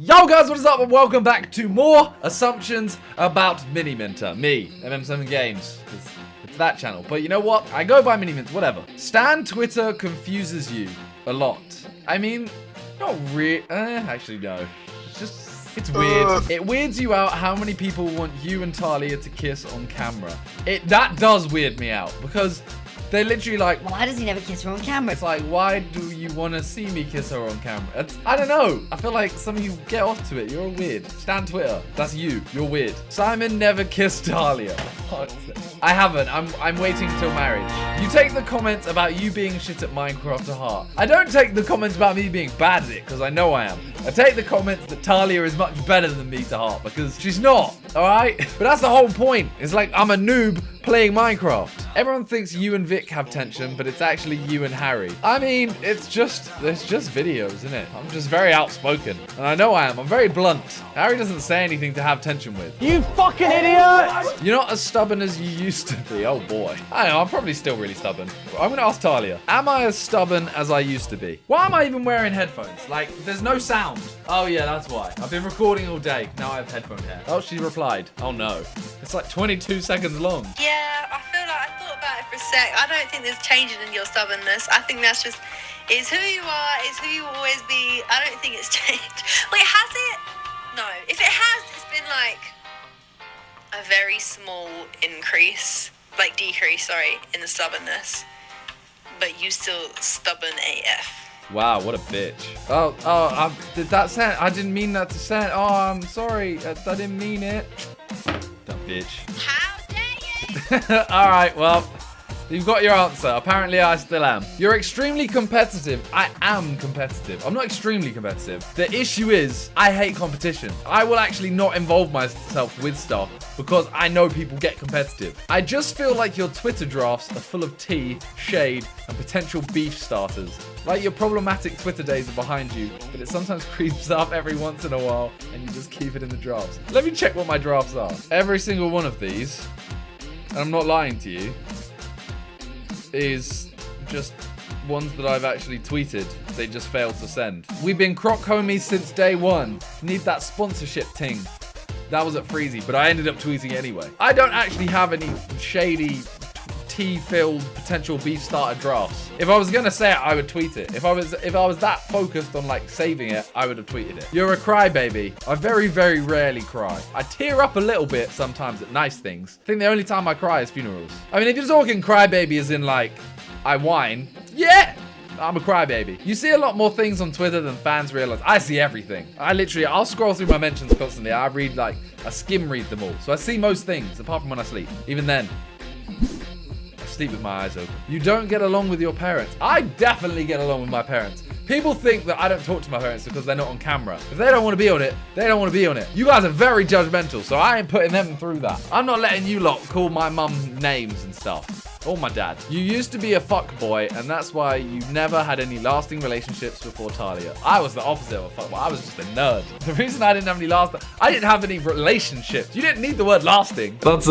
Yo guys, what is up and welcome back to more assumptions about Miniminter. Me, MM7 Games. It's that channel. But you know what? I go by Miniminter, whatever. Stan Twitter confuses you a lot. I mean, not really. Actually, no. It's weird. It weirds you out how many people want you and Talia to kiss on camera. That does weird me out because they're literally like, why does he never kiss her on camera? It's like, why do you want to see me kiss her on camera? I don't know. I feel like some of you get off to it. You're weird. Stan Twitter. That's you. You're weird. Simon never kissed Talia. I haven't. I'm waiting till marriage. You take the comments about you being shit at Minecraft to heart. I don't take the comments about me being bad at it because I know I am. I take the comments that Talia is much better than me to heart because she's not. All right? But that's the whole point. It's like I'm a noob playing Minecraft. Everyone thinks you and Vic have tension, but it's actually you and Harry. I mean, it's just videos, isn't it? I'm just very outspoken. And I know I am. I'm very blunt. Harry doesn't say anything to have tension with. You fucking idiot! You're not as stubborn as you used to be. Oh boy. I know, I'm probably still really stubborn. I'm gonna ask Talia. Am I as stubborn as I used to be? Why am I even wearing headphones? Like, there's no sound. Oh yeah, that's why. I've been recording all day. Now I have headphone hair. Oh, she replied. Oh no. It's like 22 seconds long. Yeah, I feel like I thought about it for a sec. I don't think there's changing in your stubbornness. I think that's just, it's who you are, it's who you will always be. I don't think it's changed. Wait, has it? No. If it has, it's been like a very small decrease, in the stubbornness. But you still stubborn AF. Wow, what a bitch. Did that sound? I didn't mean that to sound. Oh, I'm sorry. I didn't mean it. That bitch. How dare you? Alright, well, you've got your answer. Apparently, I still am. You're extremely competitive. I am competitive. I'm not extremely competitive. The issue is, I hate competition. I will actually not involve myself with stuff because I know people get competitive. I just feel like your Twitter drafts are full of tea, shade, and potential beef starters. Like your problematic Twitter days are behind you, but it sometimes creeps up every once in a while, and you just keep it in the drafts. Let me check what my drafts are. Every single one of these, and I'm not lying to you, is just ones that I've actually tweeted. They just failed to send. We've been croc homies since day one. Need that sponsorship ting. That was at Freezy, but I ended up tweeting anyway. I don't actually have any shady, tea-filled potential beef starter drafts. If I was gonna say it, I would tweet it. If I was that focused on like saving it, I would have tweeted it. You're a crybaby. I very, very rarely cry. I tear up a little bit sometimes at nice things. I think the only time I cry is funerals. I mean, if you're talking crybaby as in like, I whine, yeah! I'm a crybaby. You see a lot more things on Twitter than fans realize. I see everything. I'll scroll through my mentions constantly. I skim read them all. So I see most things, apart from when I sleep. Even then, I sleep with my eyes open. You don't get along with your parents. I definitely get along with my parents. People think that I don't talk to my parents because they're not on camera. If they don't want to be on it, they don't want to be on it. You guys are very judgmental, so I ain't putting them through that. I'm not letting you lot call my mum names and stuff. Or my dad. You used to be a fuckboy, and that's why you never had any lasting relationships before Talia. I was the opposite of a fuckboy. I was just a nerd. The reason I didn't have any I didn't have any relationships. You didn't need the word lasting. That's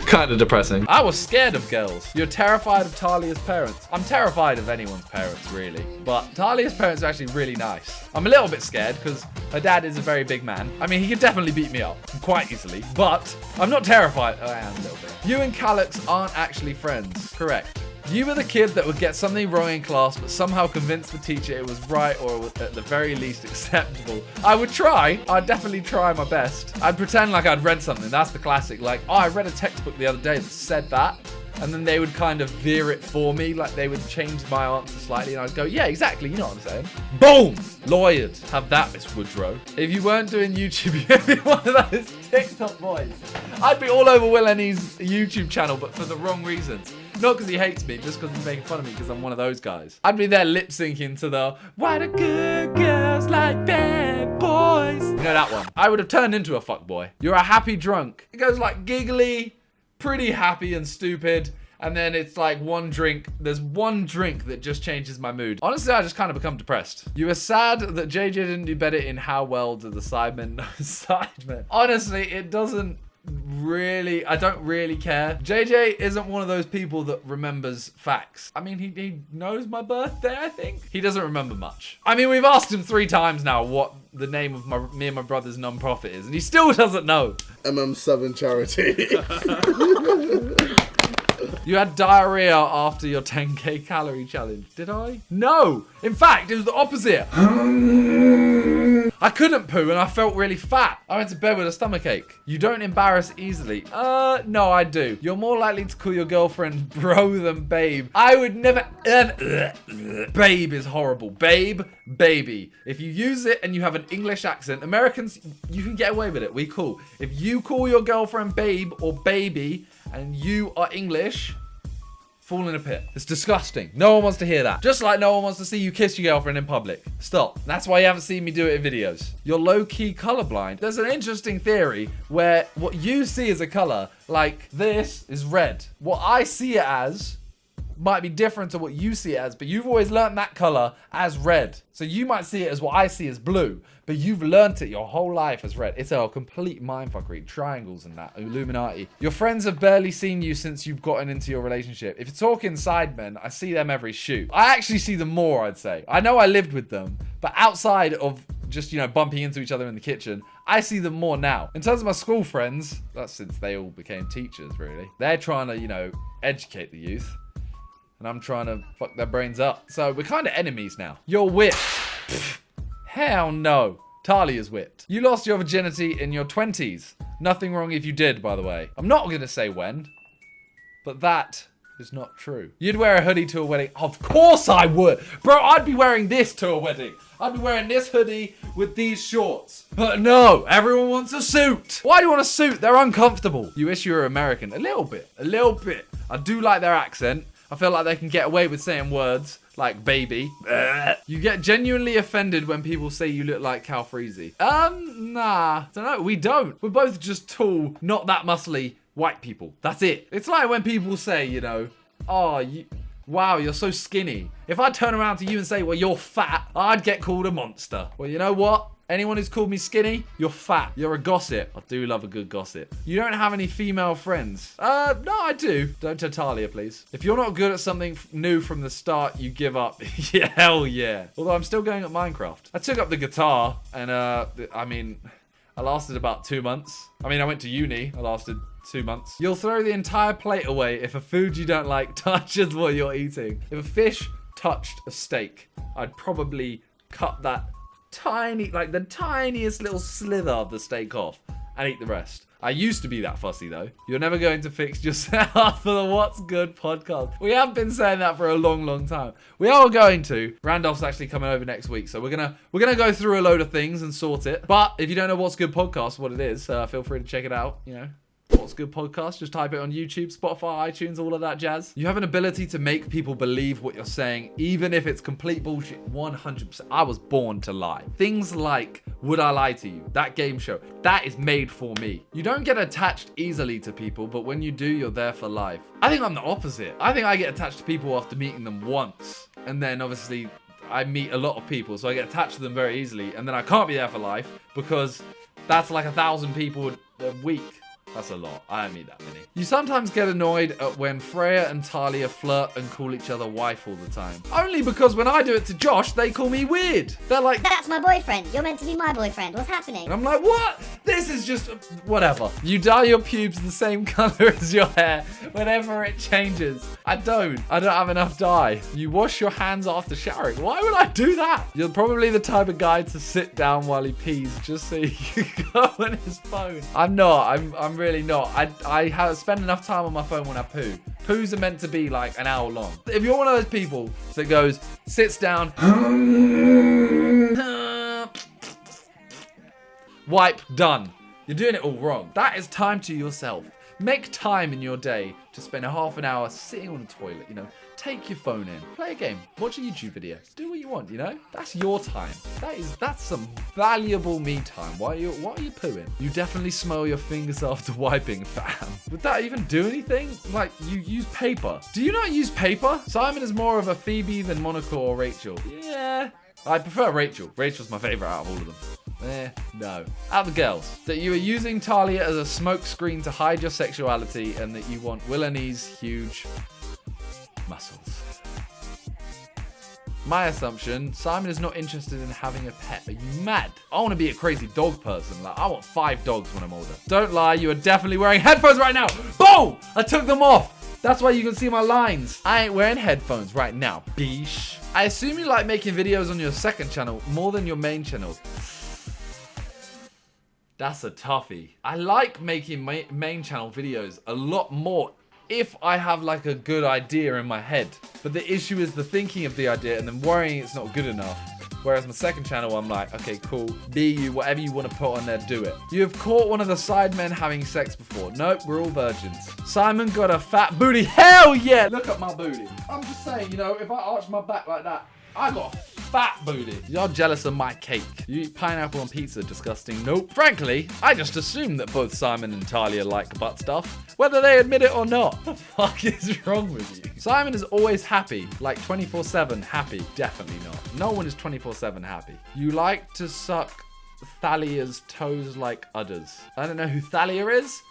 kind of depressing. I was scared of girls. You're terrified of Talia's parents. I'm terrified of anyone's parents, really. But Talia's parents are actually really nice. I'm a little bit scared because her dad is a very big man. I mean, he could definitely beat me up quite easily, but I'm not terrified. I am a little bit. You and Calix aren't actually friends. Correct. You were the kid that would get something wrong in class, but somehow convince the teacher it was right or at the very least acceptable. I would try. I'd definitely try my best. I'd pretend like I'd read something. That's the classic. Like, oh, I read a textbook the other day that said that. And then they would kind of veer it for me. Like they would change my answer slightly. And I'd go, yeah, exactly. You know what I'm saying? Boom! Lawyered. Have that, Miss Woodrow. If you weren't doing YouTube, you'd be one of those TikTok boys. I'd be all over Will Lenny's YouTube channel, but for the wrong reasons. Not because he hates me, just because he's making fun of me because I'm one of those guys. I'd be there lip syncing to the why do good girls like bad boys? You know that one. I would have turned into a fuckboy. You're a happy drunk. It goes like giggly, pretty happy and stupid. And then it's like one drink. There's one drink that just changes my mood. Honestly, I just kind of become depressed. You were sad that JJ didn't do better in how well do the Sidemen know Sidemen. Honestly, it doesn't don't really care. JJ isn't one of those people that remembers facts. I mean, he knows my birthday, I think. He doesn't remember much. I mean, we've asked him 3 times now what the name of me and my brother's non-profit is, and he still doesn't know. MM7 charity. You had diarrhea after your 10k calorie challenge. Did I? No. In fact, it was the opposite. I couldn't poo and I felt really fat. I went to bed with a stomachache. You don't embarrass easily. No, I do. You're more likely to call your girlfriend bro than babe. I would never ever. Babe is horrible. Babe, baby. If you use it and you have an English accent, Americans, you can get away with it. We cool. If you call your girlfriend babe or baby and you are English, fall in a pit. It's disgusting. No one wants to hear that. Just like no one wants to see you kiss your girlfriend in public. Stop. That's why you haven't seen me do it in videos. You're low-key colorblind. There's an interesting theory where what you see as a color, like this, is red. What I see it as might be different to what you see it as, but you've always learned that color as red. So you might see it as what I see as blue, but you've learnt it your whole life as red. It's a complete mindfuckery. Triangles and that. Illuminati. Your friends have barely seen you since you've gotten into your relationship. If you're talking Sidemen, I see them every shoot. I actually see them more, I'd say. I know I lived with them, but outside of just, you know, bumping into each other in the kitchen, I see them more now. In terms of my school friends, that's since they all became teachers, really. They're trying to, you know, educate the youth. And I'm trying to fuck their brains up. So we're kind of enemies now. You're whipped. Pfft. Hell no. Talia's whipped. You lost your virginity in your 20s. Nothing wrong if you did, by the way. I'm not going to say when, but that is not true. You'd wear a hoodie to a wedding. Of course I would. Bro, I'd be wearing this to a wedding. I'd be wearing this hoodie with these shorts. But no, everyone wants a suit. Why do you want a suit? They're uncomfortable. You wish you were American. A little bit. A little bit. I do like their accent. I feel like they can get away with saying words like baby. You get genuinely offended when people say you look like Cal Freezy. Nah. Don't know. We don't. We're both just tall, not that muscly white people. That's it. It's like when people say, you know, oh, wow, you're so skinny. If I turn around to you and say, well, you're fat, I'd get called a monster. Well, you know what? Anyone who's called me skinny, you're fat. You're a gossip. I do love a good gossip. You don't have any female friends. No, I do. Don't tell Talia, please. If you're not good at something new from the start, you give up. Yeah, hell yeah. Although I'm still going at Minecraft. I took up the guitar and, I mean, I lasted about 2 months. I mean, I went to uni. I lasted 2 months. You'll throw the entire plate away if a food you don't like touches what you're eating. If a fish touched a steak, I'd probably cut that tiny, like the tiniest little slither of the steak off and eat the rest. I used to be that fussy though. You're never going to fix yourself for the What's Good podcast. We have been saying that for a long, long time. We are going to. Randolph's actually coming over next week, so we're gonna go through a load of things and sort it. But if you don't know What's Good podcast, what it is, feel free to check it out. You know, What's Good podcast. Just type it on YouTube, Spotify, iTunes, all of that jazz. You have an ability to make people believe what you're saying, even if it's complete bullshit. 100%. I was born to lie. Things like Would I Lie to You? That game show. That is made for me. You don't get attached easily to people, but when you do, you're there for life. I think I'm the opposite. I think I get attached to people after meeting them once. And then obviously I meet a lot of people, so I get attached to them very easily. And then I can't be there for life because that's like 1,000 people a week. That's a lot. I don't need that many. You sometimes get annoyed at when Freya and Talia flirt and call each other wife all the time. Only because when I do it to Josh, they call me weird. They're like, that's my boyfriend. You're meant to be my boyfriend. What's happening? And I'm like, what? This is just whatever. You dye your pubes the same color as your hair whenever it changes. I don't have enough dye. You wash your hands after showering. Why would I do that? You're probably the type of guy to sit down while he pees just so he can go on his phone. I'm not. I'm really not. I spend enough time on my phone when I poo. Poos are meant to be like an hour long. If you're one of those people that goes, sits down, wipe, done. You're doing it all wrong. That is time to yourself. Make time in your day to spend a half an hour sitting on the toilet, you know. Take your phone in, play a game, watch a YouTube video, do what you want, you know? That's your time. That's some valuable me time. What are you pooing? You definitely smell your fingers after wiping, fam. Would that even do anything? Like, you use paper. Do you not use paper? Simon is more of a Phoebe than Monica or Rachel. Yeah. I prefer Rachel. Rachel's my favorite out of all of them. No. Out the girls. That you are using Talia as a smoke screen to hide your sexuality and that you want Willani's huge muscles. My assumption, Simon is not interested in having a pet. Are you mad? I want to be a crazy dog person. Like, I want 5 dogs when I'm older. Don't lie, you are definitely wearing headphones right now. Boom! I took them off. That's why you can see my lines. I ain't wearing headphones right now, beesh. I assume you like making videos on your second channel more than your main channel. That's a toughie. I like making my main channel videos a lot more if I have like a good idea in my head. But the issue is the thinking of the idea and then worrying it's not good enough. Whereas my second channel, I'm like, okay, cool. Be you, whatever you want to put on there, do it. You have caught one of the Sidemen having sex before. Nope, we're all virgins. Simon got a fat booty. Hell yeah! Look at my booty. I'm just saying, you know, if I arch my back like that, I got a fat booty. You're jealous of my cake. You eat pineapple on pizza, disgusting. Nope. Frankly, I just assumed that both Simon and Talia like butt stuff, whether they admit it or not. What the fuck is wrong with you? Simon is always happy, like 24/7 happy. Definitely not. No one is 24/7 happy. You like to suck Thalia's toes like udders. I don't know who Thalia is.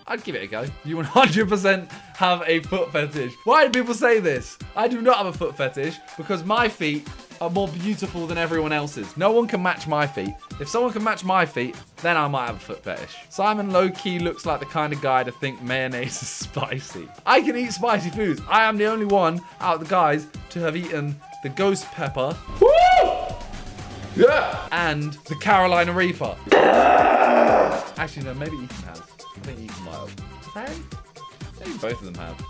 I'd give it a go. You 100% have a foot fetish. Why do people say this? I do not have a foot fetish because my feet are more beautiful than everyone else's. No one can match my feet. If someone can match my feet, then I might have a foot fetish. Simon low-key looks like the kind of guy to think mayonnaise is spicy. I can eat spicy foods. I am the only one out of the guys to have eaten the ghost pepper. Woo! Yeah! And the Carolina Reaper. Actually, no, maybe Ethan has. I think Ethan might have. Maybe both of them have.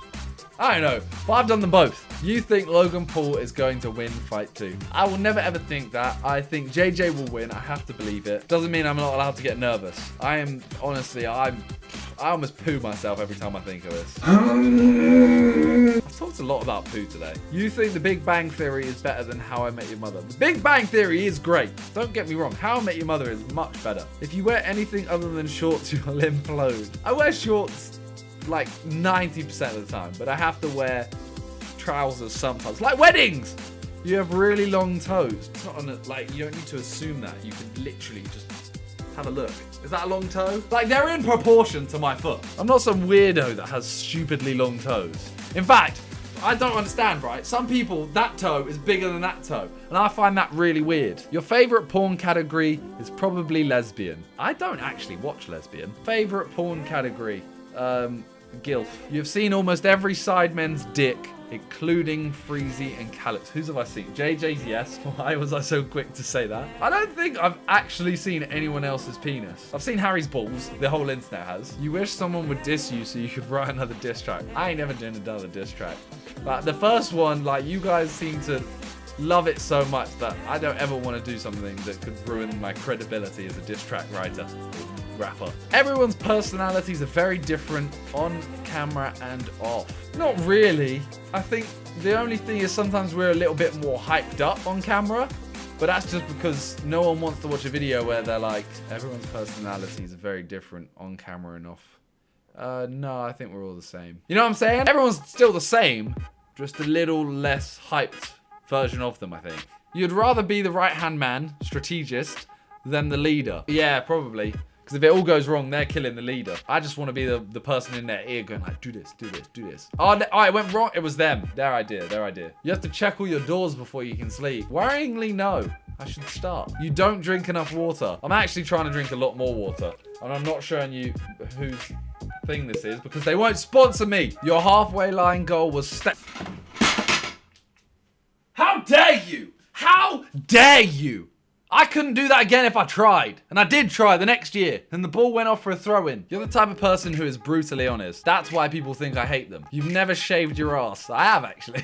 I don't know, but I've done them both. You think Logan Paul is going to win fight 2. I will never ever think that. I think JJ will win. I have to believe it. Doesn't mean I'm not allowed to get nervous. I am, honestly, I almost poo myself every time I think of this. I've talked a lot about poo today. You think The Big Bang Theory is better than How I Met Your Mother. The Big Bang Theory is great. Don't get me wrong. How I Met Your Mother is much better. If you wear anything other than shorts, you'll implode. I wear shorts like 90% of the time, but I have to wear trousers sometimes. Like weddings! You have really long toes. It's not on a, like, you don't need to assume that. You can literally just have a look. Is that a long toe? Like, they're in proportion to my foot. I'm not some weirdo that has stupidly long toes. In fact, I don't understand, right? Some people, that toe is bigger than that toe. And I find that really weird. Your favorite porn category is probably lesbian. I don't actually watch lesbian. Favorite porn category, GILF. You've seen almost every Sidemen's dick, including Freezy and Calyx. Whose have I seen? JJ's, yes. Why was I so quick to say that? I don't think I've actually seen anyone else's penis. I've seen Harry's balls. The whole internet has. You wish someone would diss you so you could write another diss track. I ain't never doing another diss track. But the first one, like, you guys seem to love it so much that I don't ever want to do something that could ruin my credibility as a diss track writer. Rapper. Everyone's personalities are very different on camera and off. Not really. I think the only thing is sometimes we're a little bit more hyped up on camera, but that's just because no one wants to watch a video where they're like, everyone's personalities are very different on camera and off. No, I think we're all the same. You know what I'm saying? Everyone's still the same, just a little less hyped version of them, I think. You'd rather be the right-hand man, strategist, than the leader. Yeah, probably. Because if it all goes wrong, they're killing the leader. I just want to be the person in their ear going like, do this, do this, do this. Oh, it went wrong. It was them. Their idea, their idea. You have to check all your doors before you can sleep. Worryingly, no. I should start. You don't drink enough water. I'm actually trying to drink a lot more water. And I'm not showing you whose thing this is because they won't sponsor me. Your halfway line goal was How dare you? How dare you? I couldn't do that again if I tried. And I did try the next year. And the ball went off for a throw-in. You're the type of person who is brutally honest. That's why people think I hate them. You've never shaved your ass. I have, actually.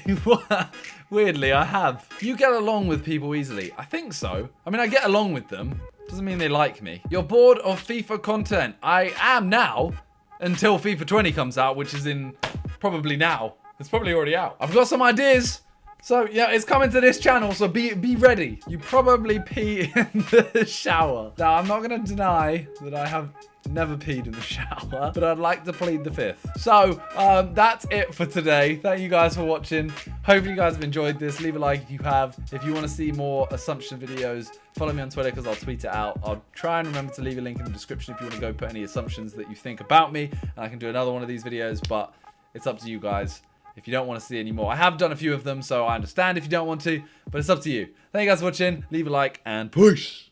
Weirdly, I have. You get along with people easily. I think so. I mean, I get along with them. Doesn't mean they like me. You're bored of FIFA content. I am now. Until FIFA 20 comes out, which is in probably now. It's probably already out. I've got some ideas. So, yeah, it's coming to this channel, so be ready. You probably pee in the shower. Now, I'm not going to deny that I have never peed in the shower, but I'd like to plead the fifth. So, that's it for today. Thank you guys for watching. Hopefully you guys have enjoyed this. Leave a like if you have. If you want to see more assumption videos, Follow me on Twitter because I'll tweet it out. I'll try and remember to leave a link in the description if you want to go put any assumptions that you think about me. And I can do another one of these videos, but it's up to you guys if you don't want to see any more. I have done a few of them, so I understand if you don't want to, but it's up to you. Thank you guys for watching. Leave a like and push.